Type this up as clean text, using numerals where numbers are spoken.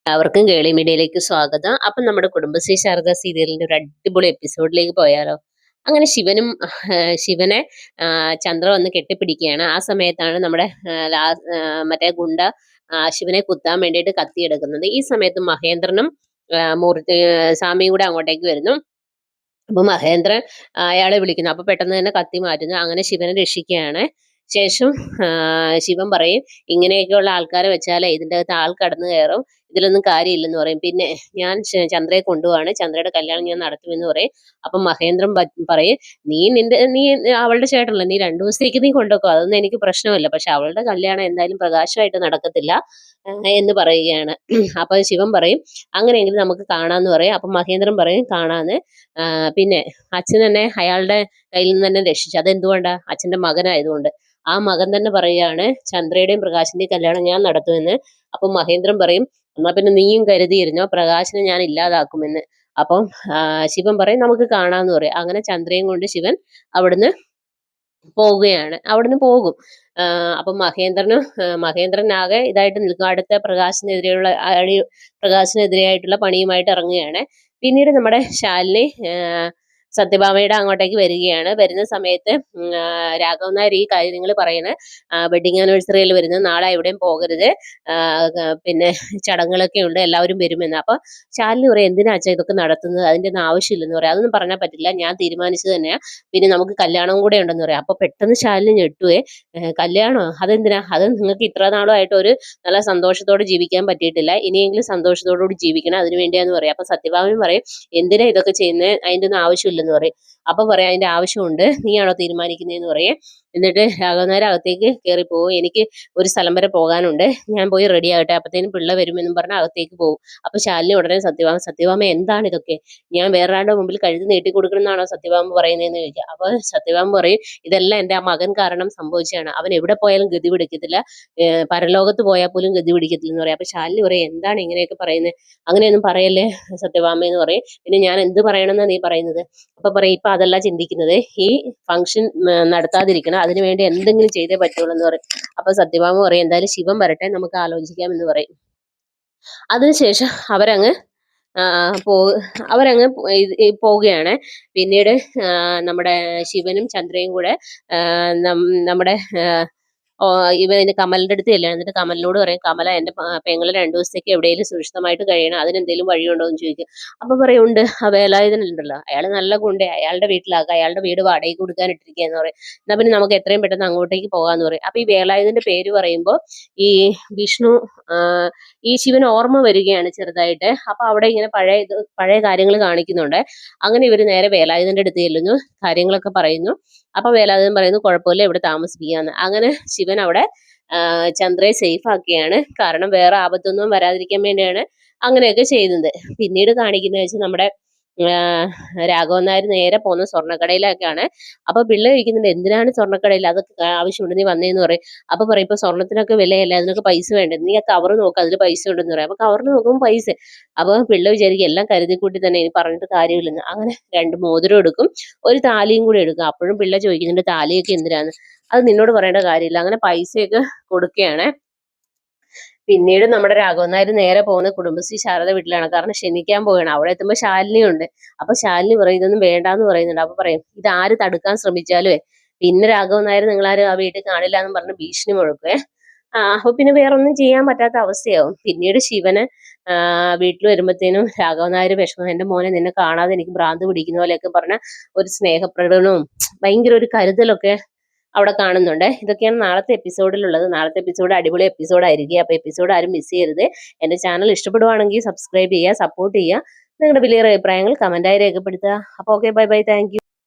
അവർക്കും കേളി മീഡിയയിലേക്ക് സ്വാഗതം. അപ്പം നമ്മുടെ കുടുംബശ്രീ ശാരദ സീരിയലിന്റെ ഒരു അടിപൊളി എപ്പിസോഡിലേക്ക് പോയാലോ? അങ്ങനെ ശിവനെ ചന്ദ്ര വന്ന് കെട്ടിപ്പിടിക്കുകയാണ്. ആ സമയത്താണ് നമ്മുടെ മറ്റേ ഗുണ്ട ശിവനെ കുത്താൻ വേണ്ടിയിട്ട് കത്തിയെടുക്കുന്നത്. ഈ സമയത്ത് മഹേന്ദ്രനും മൂർത്തി സ്വാമിയും കൂടെ അങ്ങോട്ടേക്ക് വരുന്നു. അപ്പൊ മഹേന്ദ്രൻ അയാളെ വിളിക്കുന്നു. അപ്പൊ പെട്ടെന്ന് തന്നെ കത്തി മാറ്റുന്നു. അങ്ങനെ ശിവനെ രക്ഷിക്കുകയാണ്. ശേഷം ശിവൻ പറയും, ഇങ്ങനെയൊക്കെയുള്ള ആൾക്കാരെ വെച്ചാലേ ഇതിൻ്റെ അകത്ത് ആൾ കടന്നു കയറും, ഇതിലൊന്നും കാര്യമില്ലെന്ന് പറയും. പിന്നെ ഞാൻ ചന്ദ്രയെ കൊണ്ടുപോവാണ്, ചന്ദ്രയുടെ കല്യാണം ഞാൻ നടത്തുമെന്ന് പറയും. അപ്പം മഹേന്ദ്രൻ പറയും, നീ അവളുടെ ചേട്ടനല്ലേ, നീ 2 ദിവസത്തേക്ക് നീ കൊണ്ടുപോക്കോ, അതൊന്നും എനിക്ക് പ്രശ്നമല്ല, പക്ഷെ അവളുടെ കല്യാണം എന്തായാലും പ്രകാശമായിട്ട് നടക്കത്തില്ല എന്ന് പറയുകയാണ്. അപ്പൊ ശിവൻ പറയും, അങ്ങനെയെങ്കിൽ നമുക്ക് കാണാമെന്ന് പറയും. അപ്പം മഹേന്ദ്രൻ പറയും കാണാന്ന്. പിന്നെ അച്ഛൻ തന്നെ അയാളുടെ കയ്യിൽ നിന്ന് തന്നെ രക്ഷിച്ചു. അതെന്തുകൊണ്ടാ? അച്ഛന്റെ മകനായതുകൊണ്ട്. ആ മകൻ തന്നെ പറയുകയാണ്, ചന്ദ്രയുടെയും പ്രകാശിന്റെയും കല്യാണം ഞാൻ നടത്തുമെന്ന്. അപ്പം മഹേന്ദ്രൻ പറയും, എന്നാ പിന്നെ നീയും കരുതിയിരുന്നോ, പ്രകാശിനെ ഞാൻ ഇല്ലാതാക്കുമെന്ന്. അപ്പം ശിവൻ പറയും, നമുക്ക് കാണാമെന്ന് പറയും. അങ്ങനെ ചന്ദ്രയും കൊണ്ട് ശിവൻ അവിടുന്ന് പോകും. അപ്പം മഹേന്ദ്രൻ ആകെ ഇതായിട്ട് നിൽക്കും. അടുത്ത പ്രകാശിനെതിരെയായിട്ടുള്ള പണിയുമായിട്ട് ഇറങ്ങുകയാണ്. പിന്നീട് നമ്മുടെ ശാലിനി സത്യഭാമയുടെ അങ്ങോട്ടേക്ക് വരികയാണ്. വരുന്ന സമയത്ത് രാഘവൻ നായർ ഈ കാര്യങ്ങൾ പറയുന്നത്, വെഡിങ് ആനിവേഴ്സറിയിൽ വരുന്നത്, നാളെ എവിടെയും പോകരുത്, പിന്നെ ചടങ്ങുകളൊക്കെ ഉണ്ട്, എല്ലാവരും വരുമെന്ന്. അപ്പൊ ശാലിനി പറയും, എന്തിനാ അച്ഛാ ഇതൊക്കെ നടത്തുന്നത്, അതിൻ്റെ ഒന്നും ആവശ്യമില്ലെന്ന് പറയാം. അതൊന്നും പറഞ്ഞാൽ പറ്റില്ല, ഞാൻ തീരുമാനിച്ചത് തന്നെയാ, പിന്നെ നമുക്ക് കല്യാണം കൂടെ ഉണ്ടെന്ന് പറയാം. അപ്പൊ പെട്ടെന്ന് ശാലിനി ഞെട്ടുവേ, കല്യാണോ, അതെന്തിനാ? അത് നിങ്ങൾക്ക് ഇത്ര നാളുമായിട്ട് ഒരു നല്ല സന്തോഷത്തോടെ ജീവിക്കാൻ പറ്റിയിട്ടില്ല, ഇനിയെങ്കിലും സന്തോഷത്തോടുകൂടി ജീവിക്കണം, അതിനു വേണ്ടിയാന്ന് പറയാം. അപ്പൊ സത്യഭാമയും പറയും, എന്തിനാ ഇതൊക്കെ ചെയ്യുന്നത്, അതിൻ്റെ ഒന്നും ആവശ്യമില്ലെന്ന് പറയും. അപ്പൊ പറയാം, അതിന്റെ ആവശ്യമുണ്ട്, നീയാണോ തീരുമാനിക്കുന്നതെന്ന് പറയും. എന്നിട്ട് രാഘവൻ നായർ അകത്തേക്ക് കയറി പോകും. എനിക്ക് ഒരു സ്ഥലം വരെ പോകാനുണ്ട്, ഞാൻ പോയി റെഡി ആകട്ടെ, അപ്പത്തേനും പിള്ള വരുമെന്നും പറഞ്ഞ് അകത്തേക്ക് പോകും. അപ്പൊ ശാലിനി ഉടനെ സത്യഭാമ എന്താണ് ഇതൊക്കെ, ഞാൻ വേറൊരാളുടെ മുമ്പിൽ കഴുതി നീട്ടി കൊടുക്കണമെന്നാണോ സത്യഭാമ പറയുന്നതെന്ന് ചോദിക്കുക. അപ്പൊ സത്യഭാമ പറയും, ഇതെല്ലാം എൻ്റെ ആ മകൻ കാരണം സംഭവിച്ചതാണ്, അവൻ എവിടെ പോയാലും ഗതി പിടിക്കത്തില്ല, പരലോകത്ത് പോയാൽ പോലും ഗതി പിടിക്കത്തില്ല എന്ന് പറയും. അപ്പൊ ശാലിനി പറയും, എന്താണ് ഇങ്ങനെയൊക്കെ പറയുന്നത്, അങ്ങനെയൊന്നും പറയല്ലേ സത്യഭാമ എന്ന് പറയും. പിന്നെ ഞാൻ എന്ത് പറയണമെന്നാണ് നീ പറയുന്നത്? അപ്പൊ പറയും, ഇപ്പൊ അതല്ല ചിന്തിക്കുന്നത്, ഈ ഫംഗ്ഷൻ നടത്താതിരിക്കണം, അതിനുവേണ്ടി എന്തെങ്കിലും ചെയ്തേ പറ്റുള്ളൂ എന്ന് പറയും. അപ്പൊ സത്യഭാമ പറയും, എന്തായാലും ശിവൻ വരട്ടെ, നമുക്ക് ആലോചിക്കാം എന്ന് പറയും. അതിനുശേഷം അവരങ്ങ് പോവുകയാണ്. പിന്നീട് നമ്മുടെ ശിവനും ചന്ദ്രയും കൂടെ നമ്മുടെ ഇവന് കമലിന്റെ അടുത്ത് ചെല്ലുകയാണ്. എന്നിട്ട് കമലിനോട് പറയും, കമല, എന്റെ പെങ്ങള് 2 ദിവസത്തേക്ക് എവിടെയെങ്കിലും സുരക്ഷിതമായിട്ട് കഴിയണം, അതിനെന്തെങ്കിലും വഴിയുണ്ടോ എന്ന് ചോദിക്കും. അപ്പൊ പറയും, ഉണ്ട്, ആ വേലായുധനുണ്ടല്ലോ, അയാൾ നല്ല ഗുണ്ടേ, അയാളുടെ വീട്ടിലാക്കുക, അയാളുടെ വീട് വാടകയ്ക്ക് കൊടുക്കാനിട്ടിരിക്കുകയെന്ന് പറയും. എന്നാ പിന്നെ നമുക്ക് എത്രയും പെട്ടെന്ന് അങ്ങോട്ടേക്ക് പോകാന്ന് പറയും. അപ്പൊ ഈ വേലായുധന്റെ പേര് പറയുമ്പോൾ ഈ വിഷ്ണു ഈ ശിവൻ ഓർമ്മ വരികയാണ് ചെറുതായിട്ട്. അപ്പൊ അവിടെ ഇങ്ങനെ പഴയ കാര്യങ്ങൾ കാണിക്കുന്നുണ്ട്. അങ്ങനെ ഇവര് നേരെ വേലായുധന്റെ അടുത്ത് ചെല്ലുന്നു, കാര്യങ്ങളൊക്കെ പറയുന്നു. അപ്പൊ വേലായുധൻ പറയുന്നു, കുഴപ്പമില്ല, ഇവിടെ താമസിപ്പിക്കാന്ന്. അങ്ങനെ ശിവൻ അവിടെ ചന്ദ്രയെ സേഫ് ആക്കിയാണ്. കാരണം വേറെ ആപത്തൊന്നും വരാതിരിക്കാൻ വേണ്ടിയാണ് അങ്ങനെയൊക്കെ ചെയ്യുന്നത്. പിന്നീട് കാണിക്കുന്നത് വെച്ചാൽ നമ്മുടെ രാഘവൻ നായർ നേരെ പോകുന്ന സ്വർണ്ണക്കടയിലേക്കാണ്. അപ്പൊ പിള്ള ചോദിക്കുന്നുണ്ട്, എന്തിനാണ് സ്വർണ്ണക്കടയിൽ, അതൊക്കെ ആവശ്യമുണ്ട്, നീ വന്നേന്ന് പറയും. അപ്പൊ പറയും, ഇപ്പൊ സ്വർണ്ണത്തിനൊക്കെ വിലയല്ലേ, അതിനൊക്കെ പൈസ വേണ്ടേ, നീ ആ കവർ നോക്ക്, അതിൽ പൈസ ഉണ്ടെന്ന് പറയും. അപ്പൊ കവറിൽ നോക്കുമ്പോൾ പൈസ. അപ്പൊ പിള്ള വിചാരിക്കും, എല്ലാം കരുതിക്കൂട്ടി തന്നെ, ഇനി പറഞ്ഞിട്ട് കാര്യമില്ലെന്ന്. അങ്ങനെ 2 മോതിരം എടുക്കും, ഒരു താലിയും കൂടി എടുക്കും. അപ്പോഴും പിള്ള ചോദിക്കുന്നുണ്ട്, താലിയൊക്കെ എന്തിനാന്ന്? അത് നിന്നോട് പറയേണ്ട കാര്യമില്ല. അങ്ങനെ പൈസയൊക്കെ കൊടുക്കുകയാണ്. പിന്നീട് നമ്മുടെ രാഘവൻ നായർ നേരെ പോകുന്ന കുടുംബശ്രീ ശാരദ വീട്ടിലാണ്. കാരണം ക്ഷണിക്കാൻ പോവുകയാണ്. അവിടെ എത്തുമ്പോൾ ശാലിനി ഉണ്ട്. അപ്പൊ ശാലിനി പറയും, ഇതൊന്നും വേണ്ടാന്ന് പറയുന്നുണ്ട്. അപ്പൊ പറയും, ഇത് ആര് തടുക്കാൻ ശ്രമിച്ചാലുവേ പിന്നെ രാഘവൻ നായർ നിങ്ങളാരും ആ വീട്ടിൽ കാണില്ല എന്ന് പറഞ്ഞ് ഭീഷണി മുഴക്കുവേ. അപ്പൊ പിന്നെ വേറൊന്നും ചെയ്യാൻ പറ്റാത്ത അവസ്ഥയാവും. പിന്നീട് ശിവന് വീട്ടിൽ വരുമ്പോഴത്തേനും രാഘവൻ നായർ വിഷമം, എന്റെ മോനെ നിന്നെ കാണാതെ എനിക്ക് ഭ്രാന്ത് പിടിക്കുന്ന പോലെയൊക്കെ പറഞ്ഞ ഒരു സ്നേഹപ്രകടനവും ഭയങ്കര ഒരു കരുതലൊക്കെ അവിടെ കാണുന്നുണ്ട്. ഇതൊക്കെയാണ് നാളത്തെ എപ്പിസോഡിലുള്ളത്. നാളത്തെ എപ്പിസോഡ് അടിപൊളി എപ്പിസോഡായിരിക്കും. അപ്പോൾ എപ്പിസോഡ് ആരും മിസ് ചെയ്യരുത്. എൻ്റെ ചാനൽ ഇഷ്ടപ്പെടുവാണെങ്കിൽ സബ്സ്ക്രൈബ് ചെയ്യുക, സപ്പോർട്ട് ചെയ്യുക. നിങ്ങളുടെ വലിയ അഭിപ്രായങ്ങൾ കമൻറ്റായി രേഖപ്പെടുത്തുക. അപ്പോൾ okay, bye bye, thank you.